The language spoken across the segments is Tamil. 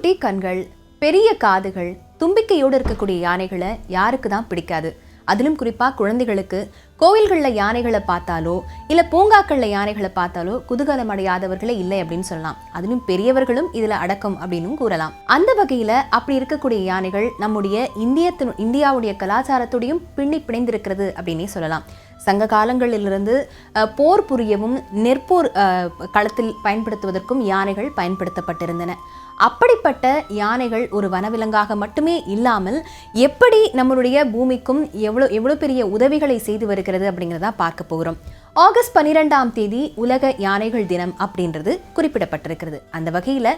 குட்டி கண்கள், பெரிய காதுகள், தும்பிக்கையோடு இருக்கக்கூடிய யானைகளை யாருக்கு தான் பிடிக்காது? அதிலும் குறிப்பாக குழந்தைகளுக்கு கோவில்களில் யானைகளை பார்த்தாலோ இல்லை பூங்காக்களில் யானைகளை பார்த்தாலோ குதூகலம் அடையாதவர்களே இல்லை அப்படின்னு சொல்லலாம். அதிலும் பெரியவர்களும் இதில் அடக்கம் அப்படின்னு கூறலாம். அந்த வகையில் அப்படி இருக்கக்கூடிய யானைகள் நம்முடைய இந்தியாவுடைய கலாச்சாரத்தோடையும் பிணைந்திருக்கிறது அப்படின்னே சொல்லலாம். சங்க காலங்களிலிருந்து போர் புரியவும் நெற்போர் களத்தில் பயன்படுத்துவதற்கும் யானைகள் பயன்படுத்தப்பட்டிருந்தன. அப்படிப்பட்ட யானைகள் ஒரு வனவிலங்காக மட்டுமே இல்லாமல் எப்படி நம்மளுடைய பூமிக்கும் எவ்வளோ பெரிய உதவிகளை செய்து வருகிறது அப்படிங்கிறத பார்க்க போகிறோம். ஆகஸ்ட் 12ஆம் தேதி உலக யானைகள் தினம் அப்படின்றது குறிப்பிடப்பட்டிருக்கிறது. அந்த வகையில்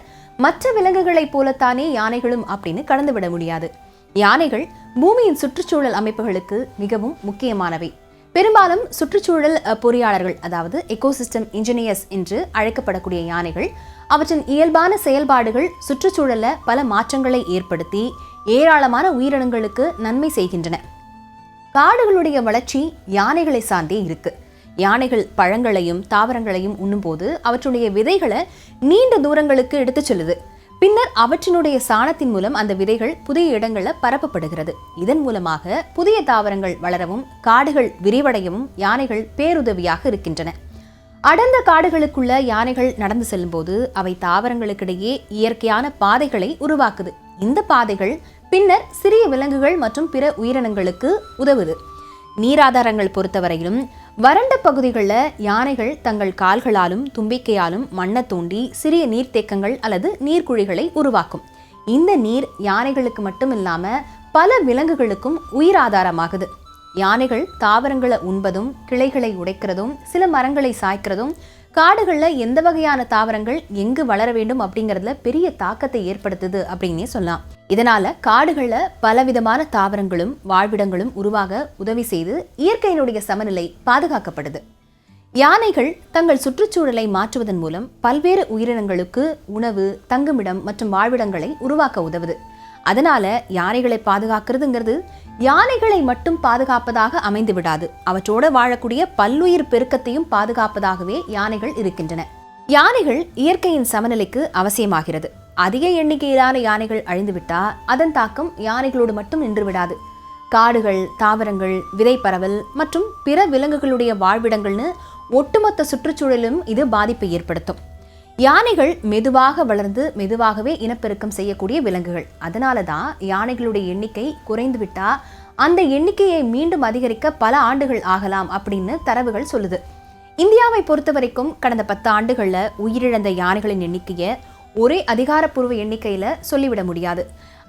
மற்ற விலங்குகளைப் போலத்தானே யானைகளும் அப்படின்னு கடந்து விட முடியாது. யானைகள் பூமியின் சுற்றுச்சூழல் அமைப்புகளுக்கு மிகவும் முக்கியமானவை. பெரும்பாலும் சுற்றுச்சூழல் பொறியாளர்கள், அதாவது எக்கோசிஸ்டம் இன்ஜினியர்ஸ் என்று அழைக்கப்படக்கூடிய யானைகள் அவற்றின் இயல்பான செயல்பாடுகள் சுற்றுச்சூழல்ல பல மாற்றங்களை ஏற்படுத்தி ஏராளமான உயிரினங்களுக்கு நன்மை செய்கின்றன. காடுகளுடைய வளர்ச்சி யானைகளை சார்ந்தே இருக்கு. யானைகள் பழங்களையும் தாவரங்களையும் உண்ணும்போது அவற்றுடைய விதைகளை நீண்ட தூரங்களுக்கு எடுத்து செல்லுது. பின்னர் அவற்றினுடைய சாணத்தின் மூலம் அந்த விதைகள் புதிய இடங்களில் பரப்பப்படுகிறது. இதன் மூலமாக புதிய தாவரங்கள் வளரவும் காடுகள் விரிவடையவும் யானைகள் பேருதவியாக இருக்கின்றன. அடர்ந்த காடுகளுக்குள்ள யானைகள் நடந்து செல்லும் போது அவை தாவரங்களுக்கிடையே இயற்கையான பாதைகளை உருவாக்குது. இந்த பாதைகள் பின்னர் சிறிய விலங்குகள் மற்றும் பிற உயிரினங்களுக்கு உதவுது. நீராதாரங்கள் பொறுத்தவரையிலும் வறண்ட பகுதிகளில் யானைகள் தங்கள் கால்களாலும் தும்பிக்கையாலும் மண்ணை தோண்டி சிறிய நீர்த்தேக்கங்கள் அல்லது நீர்க்குழிகளை உருவாக்கும். இந்த நீர் யானைகளுக்கு மட்டும் இல்லாமல் பல விலங்குகளுக்கும் உயிர் ஆதாரமாகுது. யானைகள் தாவரங்களை உண்பதும் கிளைகளை உடைக்கிறதும் சில மரங்களை சாய்க்கிறதும் காடுகளில் எந்த வகையான தாவரங்கள் எங்கு வளர வேண்டும் அப்படிங்கிறதுல பெரிய தாக்கத்தை ஏற்படுத்துது அப்படின்னே சொல்லலாம். இதனால காடுகளில் பலவிதமான தாவரங்களும் வாழ்விடங்களும் உருவாக உதவி செய்து இயற்கையினுடைய சமநிலை பாதுகாக்கப்படுது. யானைகள் தங்கள் சுற்றுச்சூழலை மாற்றுவதன் மூலம் பல்வேறு உயிரினங்களுக்கு உணவு, தங்குமிடம் மற்றும் வாழ்விடங்களை உருவாக்க உதவுது. அதனால யானைகளை பாதுகாக்கிறதுங்கிறது யானைகளை மட்டும் பாதுகாப்பதாக அமைந்து விடாது. அவற்றோட வாழக்கூடிய பல்லுயிர் பெருக்கத்தையும் பாதுகாப்பதாகவே யானைகள் இருக்கின்றன. யானைகள் இயற்கையின் சமநிலைக்கு அவசியமாகிறது. அதிக எண்ணிக்கையிலான யானைகள் அழிந்துவிட்டா அதன் தாக்கம் யானைகளோடு மட்டும் நின்று விடாது. காடுகள், தாவரங்கள், விதை பரவல் மற்றும் பிற விலங்குகளுடைய வாழ்விடங்கள்னு ஒட்டுமொத்த சுற்றுச்சூழலும் இது பாதிப்பை ஏற்படுத்தும். யானைகள் மெதுவாக வளர்ந்து மெதுவாகவே இனப்பெருக்கம் செய்யக்கூடிய விலங்குகள். அதனால தான் யானைகளுடைய எண்ணிக்கை குறைந்து விட்டா அந்த எண்ணிக்கையை மீண்டும் அதிகரிக்க பல ஆண்டுகள் ஆகலாம் அப்படின்னு தரவுகள் சொல்லுது. இந்தியாவை பொறுத்த வரைக்கும் கடந்த 10 ஆண்டுகளில் உயிரிழந்த யானைகளின் எண்ணிக்கையை ஒரே அதிகாரப்பூர்வ எண்ணிக்கையில் சொல்லிவிட முடியாது.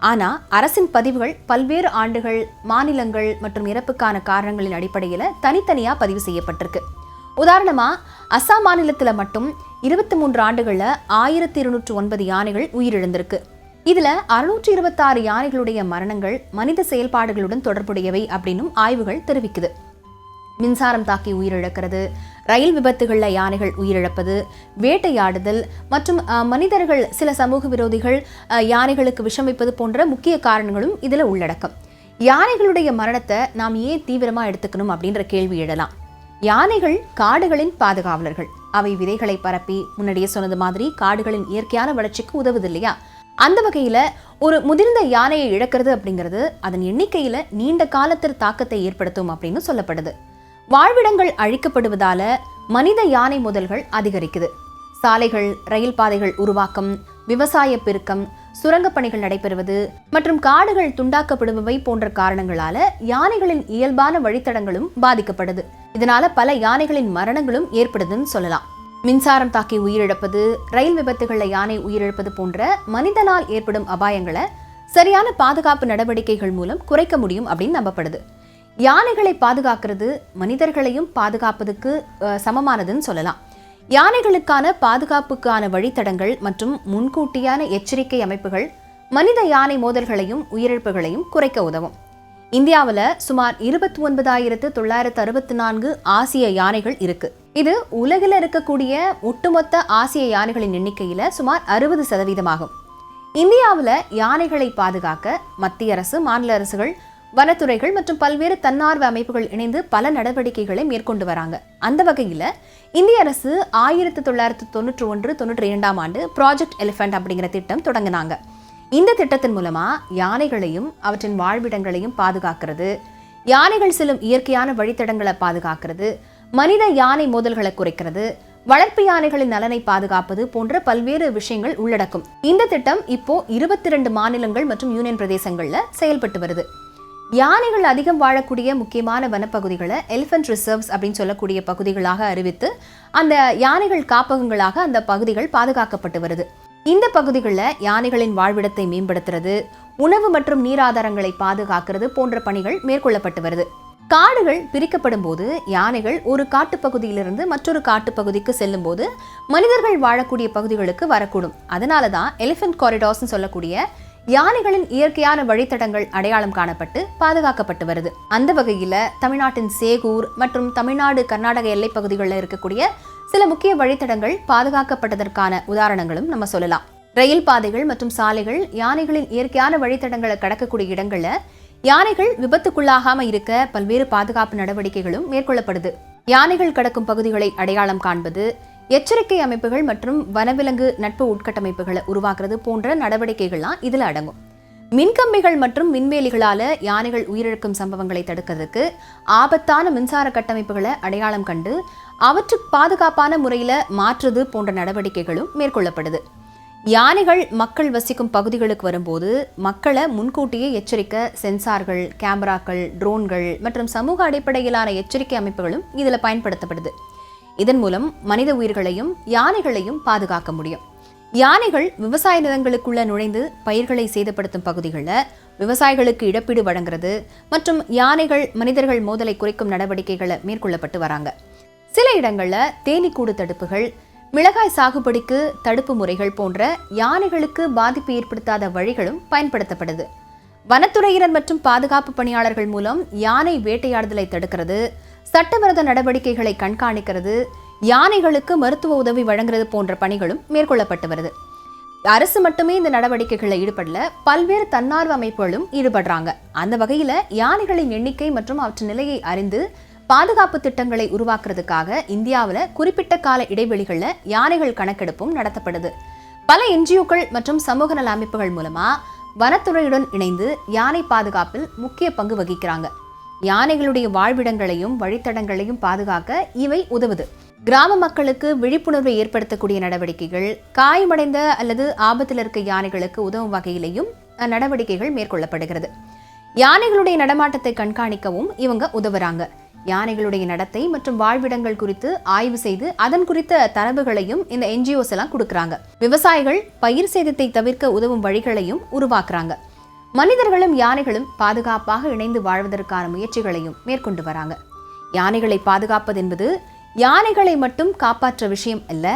ஆனால் அரசின் பதிவுகள் பல்வேறு ஆண்டுகள், மாநிலங்கள் மற்றும் இறப்புக்கான காரணங்களின் அடிப்படையில் தனித்தனியாக பதிவு செய்யப்பட்டிருக்கு. உதாரணமாக அஸ்ஸாம் மாநிலத்தில் மட்டும் 23 ஆண்டுகளில் 1209 யானைகள் உயிரிழந்திருக்கு. இதில் 626 யானைகளுடைய மரணங்கள் மனித செயல்பாடுகளுடன் தொடர்புடையவை அப்படின்னும் ஆய்வுகள் தெரிவிக்குது. மின்சாரம் தாக்கி உயிரிழக்கிறது, ரயில் விபத்துகளில் யானைகள் உயிரிழப்பது, வேட்டையாடுதல் மற்றும் மனிதர்கள் சில சமூக விரோதிகள் யானைகளுக்கு விஷம் வைப்பது போன்ற முக்கிய காரணங்களும் இதில் உள்ளடக்கம். யானைகளுடைய மரணத்தை நாம் ஏன் தீவிரமாக எடுத்துக்கணும் அப்படின்ற கேள்வி எழலாம். யானைகள் காடுகளின் பாதுகாவலர்கள். அவை விதைகளை பரப்பி முன்னாடியே சொன்னது மாதிரி காடுகளின் இயற்கையான வளர்ச்சிக்கு உதவுது இல்லையா? அந்த வகையில் ஒரு முதிர்ந்த யானையை இழக்கிறது அப்படிங்கிறது அதன் எண்ணிக்கையில் நீண்ட காலத்தில் தாக்கத்தை ஏற்படுத்தும் அப்படின்னு சொல்லப்படுது. வாழ்விடங்கள் அழிக்கப்படுவதால மனித யானை மோதல்கள் அதிகரிக்குது. சாலைகள், ரயில் பாதைகள் உருவாக்கம், விவசாய பெருக்கம், சுரங்க பணிகள் நடைபெறுவது மற்றும் காடுகள் துண்டாக்கப்படுபவை போன்ற காரணங்களால யானைகளின் இயல்பான வழித்தடங்களும் பாதிக்கப்படுது. இதனால பல யானைகளின் மரணங்களும் ஏற்படுதுன்னு சொல்லலாம். மின்சாரம் தாக்கி உயிரிழப்பது, ரயில் விபத்துகளில் யானை உயிரிழப்பது போன்ற மனிதனால் ஏற்படும் அபாயங்களை சரியான பாதுகாப்பு நடவடிக்கைகள் மூலம் குறைக்க முடியும் அப்படின்னு நம்பப்படுது. யானைகளை பாதுகாக்கிறது மனிதர்களையும் பாதுகாப்பதுக்கு சமமானதுன்னு சொல்லலாம். யானைகளுக்கான பாதுகாப்புக்கான வழித்தடங்கள் மற்றும் முன்கூட்டியான எச்சரிக்கை அமைப்புகள் மனித யானை மோதல்களையும் உயிரிழப்புகளையும் குறைக்க உதவும். இந்தியாவில் சுமார் 29,964 ஆசிய யானைகள் இருக்கு. இது உலகில் இருக்கக்கூடிய ஒட்டுமொத்த ஆசிய யானைகளின் எண்ணிக்கையில சுமார் 60% ஆகும். இந்தியாவில் யானைகளை பாதுகாக்க மத்திய அரசு, மாநில அரசுகள், வனத்துறைகள் மற்றும் பல்வேறு தன்னார்வ அமைப்புகள் இணைந்து பல நடவடிக்கைகளை மேற்கொண்டு வராங்க. அந்த வகையில் இந்திய அரசு 1991-92 ப்ராஜெக்ட் எலிஃபண்ட் அப்படிங்கிற திட்டம் தொடங்கினாங்க. இந்த திட்டத்தின் மூலமா யானைகளையும் அவற்றின் வாழ்விடங்களையும் பாதுகாக்கிறது, யானைகள் செல்லும் இயற்கையான வழித்தடங்களை பாதுகாக்கிறது, மனித யானை மோதல்களை குறைக்கிறது, வளர்ப்பு யானைகளின் நலனை பாதுகாப்பது போன்ற பல்வேறு விஷயங்கள் உள்ளடக்கும். இந்த திட்டம் இப்போ 22 மாநிலங்கள் மற்றும் யூனியன் பிரதேசங்கள்ல செயல்பட்டு வருது. யானைகள் அதிகம் வாழக்கூடிய முக்கியமான வனப்பகுதிகளை எலிஃபென்ட் ரிசர்வ்ஸ் அப்படின்னு சொல்லக்கூடிய பகுதிகளாக அறிவித்து அந்த யானைகள் காப்பகங்களாக அந்த பகுதிகள் பாதுகாக்கப்பட்டு வருது. இந்த பகுதிகளில் யானைகளின் வாழ்விடத்தை மேம்படுத்துறது, உணவு மற்றும் நீர் ஆதாரங்களை பாதுகாக்கிறது போன்ற பணிகள் மேற்கொள்ளப்பட்டு வருது. காடுகள் பிரிக்கப்படும் போது யானைகள் ஒரு காட்டுப்பகுதியிலிருந்து மற்றொரு காட்டுப்பகுதிக்கு செல்லும் போது மனிதர்கள் வாழக்கூடிய பகுதிகளுக்கு வரக்கூடும். அதனால தான் எலிஃபென்ட் காரிடார்ஸ் சொல்லக்கூடிய யானைகளின் இயற்கையான வழித்தடங்கள் அடையாளம் காணப்பட்டு பாதுகாக்கப்பட்டு வருது. அந்த வகையில தமிழ்நாட்டின் சேகூர் மற்றும் தமிழ்நாடு கர்நாடக எல்லை பகுதிகளில் இருக்கக்கூடிய சில முக்கிய வழித்தடங்கள் பாதுகாக்கப்பட்டதற்கான உதாரணங்களும் நம்ம சொல்லலாம். ரயில் பாதைகள் மற்றும் சாலைகள் யானைகளின் இயற்கையான வழித்தடங்களை கடக்கக்கூடிய இடங்கள்ல யானைகள் விபத்துக்குள்ளாகாம இருக்க பல்வேறு பாதுகாப்பு நடவடிக்கைகளும் மேற்கொள்ளப்படுது. யானைகள் கடக்கும் பகுதிகளை அடையாளம் காண்பது, எச்சரிக்கை அமைப்புகள் மற்றும் வனவிலங்கு நட்பு உட்கட்டமைப்புகளை உருவாக்குறது போன்ற நடவடிக்கைகள்லாம் இதுல அடங்கும். மின்கம்பிகள் மற்றும் விண்வெளிகளால யானைகள் உயிரிழக்கும் சம்பவங்களை தடுக்கிறதுக்கு ஆபத்தான மின்சார கட்டமைப்புகளை அடையாளம் கண்டு அவற்றுக்கு பாதுகாப்பான முறையில மாற்றுறது போன்ற நடவடிக்கைகளும் மேற்கொள்ளப்படுது. யானைகள் மக்கள் வசிக்கும் பகுதிகளுக்கு வரும்போது மக்களை முன்கூட்டியே எச்சரிக்க சென்சார்கள், கேமராக்கள், ட்ரோன்கள் மற்றும் சமூக அடிப்படையிலான எச்சரிக்கை அமைப்புகளும் இதுல பயன்படுத்தப்படுது. இதன் மூலம் மனித உயிர்களையும் யானைகளையும் பாதுகாக்க முடியும். யானைகள் விவசாய நிலங்களுக்குள்ள நுழைந்து பயிர்களை சேதப்படுத்தும் பகுதிகளில் விவசாயிகளுக்கு இழப்பீடு வழங்குறது மற்றும் யானைகள் மனிதர்கள் மோதலை குறைக்கும் நடவடிக்கைகளை மேற்கொள்ளப்பட்டு வராங்க. சில இடங்களில் தேனீக்கூடு தடுப்புகள், மிளகாய் சாகுபடிக்கு தடுப்பு முறைகள் போன்ற யானைகளுக்கு பாதிப்பு ஏற்படுத்தாத வழிகளும் பயன்படுத்தப்படுது. வனத்துறையினர் மற்றும் பாதுகாப்பு பணியாளர்கள் மூலம் யானை வேட்டையாடுதலை தடுக்கிறது, சட்டவிரோத நடவடிக்கைகளை கண்காணிக்கிறது, யானைகளுக்கு மருத்துவ உதவி வழங்குறது போன்ற பணிகளும் மேற்கொள்ளப்பட்டு வருது. அரசு மட்டுமே இந்த நடவடிக்கைகளில் ஈடுபடல, பல்வேறு தன்னார்வ அமைப்புகளும் ஈடுபடுறாங்க. அந்த வகையில யானைகளின் எண்ணிக்கை மற்றும் அவற்றின் நிலையை அறிந்து பாதுகாப்பு திட்டங்களை உருவாக்குறதுக்காக இந்தியாவில் குறிப்பிட்ட கால இடைவெளிகளில் யானைகள் கணக்கெடுப்பும் நடத்தப்படுது. பல என்ஜிஓக்கள் மற்றும் சமூக நல அமைப்புகள் மூலமா வனத்துறையுடன் இணைந்து யானை பாதுகாப்பில் முக்கிய பங்கு வகிக்கிறாங்க. யானைகளுடைய வாழ்விடங்களையும் வழித்தடங்களையும் பாதுகாக்க இவை உதவுது. கிராம மக்களுக்கு விழிப்புணர்வை ஏற்படுத்தக்கூடிய நடவடிக்கைகள், காயமடைந்த அல்லது ஆபத்தில் இருக்க யானைகளுக்கு உதவும் வகையிலையும் நடவடிக்கைகள் மேற்கொள்ளப்படுகிறது. யானைகளுடைய நடமாட்டத்தை கண்காணிக்கவும் இவங்க உதவுறாங்க. யானைகளுடைய நடத்தை மற்றும் வாழ்விடங்கள் குறித்து ஆய்வு செய்து அதன் குறித்த தரவுகளையும் இந்த என்ஜிஓஸ் எல்லாம் கொடுக்கறாங்க. விவசாயிகள் பயிர் சேதத்தை தவிர்க்க உதவும் வழிகளையும் உருவாக்குறாங்க. மனிதர்களும் யானைகளும் பாதுகாப்பாக இணைந்து வாழ்வதற்கான முயற்சிகளையும் மேற்கொண்டு வராங்க. யானைகளை பாதுகாப்பது என்பது யானைகளை மட்டும் காப்பாற்ற விஷயம் அல்ல,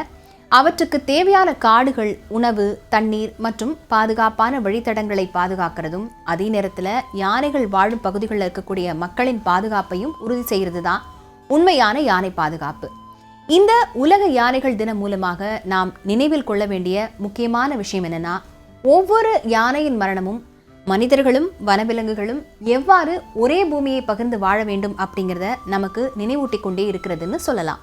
அவற்றுக்கு தேவையான காடுகள், உணவு, தண்ணீர் மற்றும் பாதுகாப்பான வழித்தடங்களை பாதுகாக்கிறதும் அதே நேரத்தில் யானைகள் வாழும் பகுதிகளில் இருக்கக்கூடிய மக்களின் பாதுகாப்பையும் உறுதி செய்கிறது தான் உண்மையான யானை பாதுகாப்பு. இந்த உலக யானைகள் தினம் மூலமாக நாம் நினைவில் கொள்ள வேண்டிய முக்கியமான விஷயம் என்னன்னா, ஒவ்வொரு யானையின் மரணமும் மனிதர்களும் வனவிலங்குகளும் எவ்வாறு ஒரே பூமியை பகிர்ந்து வாழ வேண்டும் அப்படிங்கிறத நமக்கு நினைவூட்டி கொண்டே இருக்கிறதுன்னு சொல்லலாம்.